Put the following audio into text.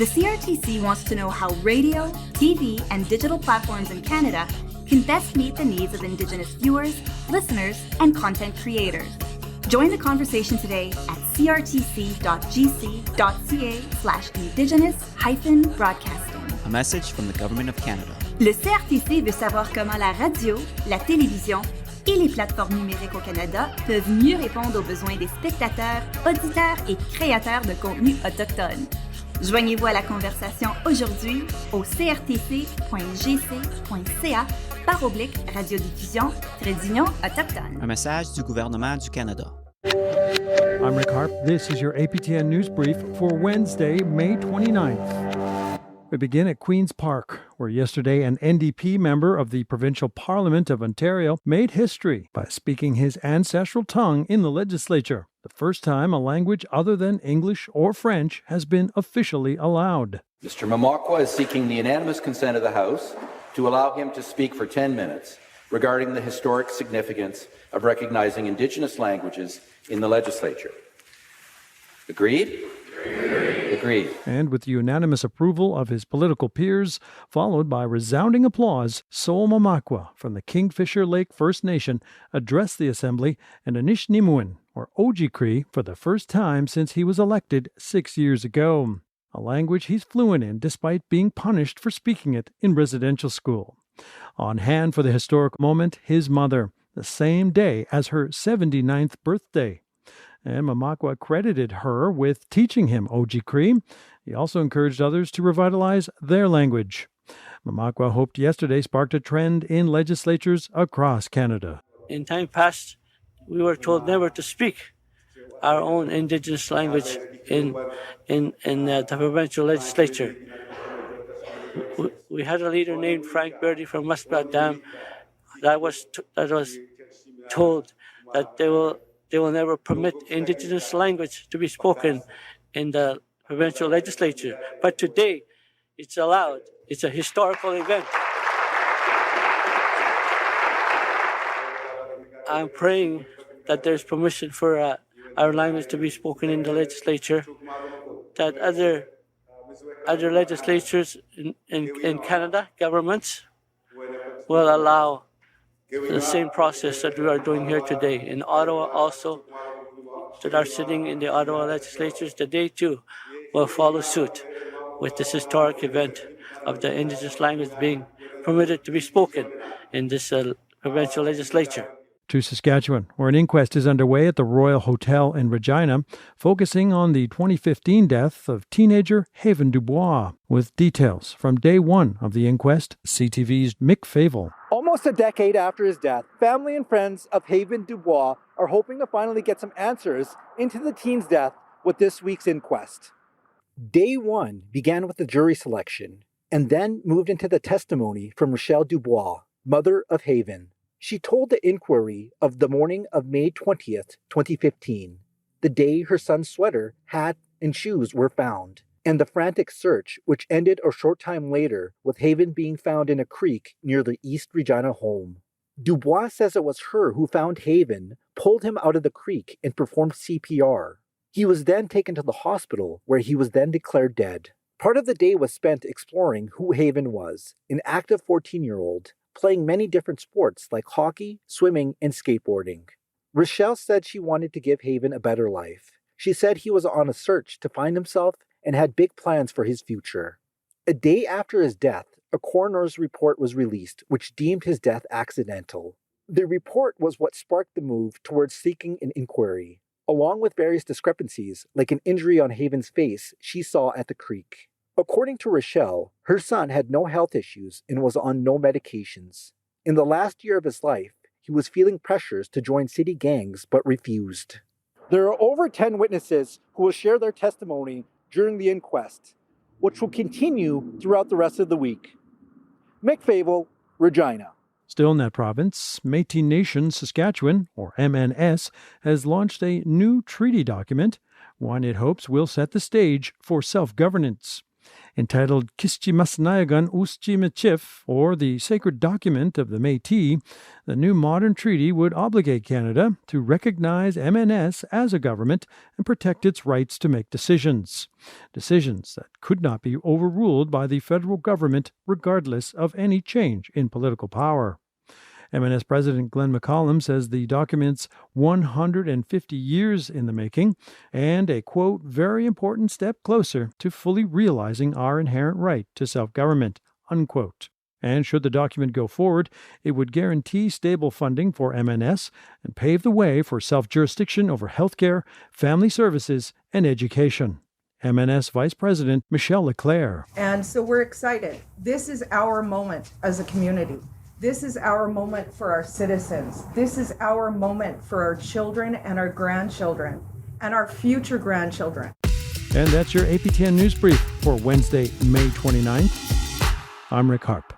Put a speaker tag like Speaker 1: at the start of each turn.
Speaker 1: The CRTC wants to know how radio, TV, and digital platforms in Canada can best meet the needs of Indigenous viewers, listeners, and content creators. Join the conversation today at crtc.gc.ca/indigenous-broadcasting.
Speaker 2: A message from the Government of Canada.
Speaker 1: Le CRTC veut savoir comment la radio, la télévision et les plateformes numériques au Canada peuvent mieux répondre aux besoins des spectateurs, auditeurs et créateurs de contenu autochtones. Joignez-vous à la conversation aujourd'hui au crtc.gc.ca/radiodiffusion-union autochtone.
Speaker 2: Un message du gouvernement du Canada.
Speaker 3: I'm Rick Harp. This is your APTN News Brief for Wednesday, May 29th. We begin at Queen's Park, where yesterday an NDP member of the Provincial Parliament of Ontario made history by speaking his ancestral tongue in the Legislature, the first time a language other than English or French has been officially allowed.
Speaker 4: Mr. Mamakwa is seeking the unanimous consent of the House to allow him to speak for 10 minutes regarding the historic significance of recognizing Indigenous languages in the Legislature. Agreed? Agreed.
Speaker 3: And with the unanimous approval of his political peers, followed by resounding applause, Sol Mamakwa from the Kingfisher Lake First Nation addressed the Assembly and Anishininiimowin, or Oji-Cree, for the first time since he was elected 6 years ago, a language he's fluent in despite being punished for speaking it in residential school. On hand for the historic moment, his mother, the same day as her 79th birthday. And Mamakwa credited her with teaching him Oji-Cree. He also encouraged others to revitalize their language. Mamakwa hoped yesterday sparked a trend in legislatures across Canada.
Speaker 5: In time past, we were told never to speak our own Indigenous language in the provincial legislature. We had a leader named Frank Birdie from Muskrat Dam that was told that they will never permit Indigenous language to be spoken in the provincial legislature. But today, it's allowed. It's a historical event. I'm praying that there's permission for our language to be spoken in the legislature, that other legislatures in Canada, governments, will allow the same process that we are doing here today. In Ottawa also, that are sitting in the Ottawa legislatures today too, will follow suit with this historic event of the Indigenous language being permitted to be spoken in this provincial legislature.
Speaker 3: To Saskatchewan, where an inquest is underway at the Royal Hotel in Regina, focusing on the 2015 death of teenager Haven Dubois. With details from day one of the inquest, CTV's Mick Favel.
Speaker 6: Almost a decade after his death, family and friends of Haven Dubois are hoping to finally get some answers into the teen's death with this week's inquest. Day one began with the jury selection and then moved into the testimony from Rochelle Dubois, mother of Haven. She told the inquiry of the morning of May 20th, 2015, the day her son's sweater, hat, and shoes were found, and the frantic search which ended a short time later with Haven being found in a creek near the East Regina home. Dubois says it was her who found Haven, pulled him out of the creek, and performed CPR. He was then taken to the hospital, where he was then declared dead. Part of the day was spent exploring who Haven was, an active 14-year-old, playing many different sports like hockey, swimming, and skateboarding. Rochelle said she wanted to give Haven a better life. She said he was on a search to find himself and had big plans for his future. A day after his death, a coroner's report was released, which deemed his death accidental. The report was what sparked the move towards seeking an inquiry, along with various discrepancies, like an injury on Haven's face she saw at the creek. According to Rochelle, her son had no health issues and was on no medications. In the last year of his life, he was feeling pressures to join city gangs but refused. There are over 10 witnesses who will share their testimony during the inquest, which will continue throughout the rest of the week. Mick Favel, Regina.
Speaker 3: Still in that province, Métis Nation Saskatchewan, or MNS, has launched a new treaty document, one it hopes will set the stage for self-governance. Entitled Kishchimasnayagan Uschimachif, or the Sacred Document of the Métis, the new modern treaty would obligate Canada to recognize MNS as a government and protect its rights to make decisions. Decisions that could not be overruled by the federal government regardless of any change in political power. MNS President Glenn McCollum says the document's 150 years in the making and a, quote, very important step closer to fully realizing our inherent right to self-government, unquote. And should the document go forward, it would guarantee stable funding for MNS and pave the way for self-jurisdiction over healthcare, family services, and education. MNS Vice President Michelle Leclerc.
Speaker 7: And so we're excited. This is our moment as a community. This is our moment for our citizens. This is our moment for our children and our grandchildren and our future grandchildren.
Speaker 3: And that's your APTN News Brief for Wednesday, May 29th. I'm Rick Harp.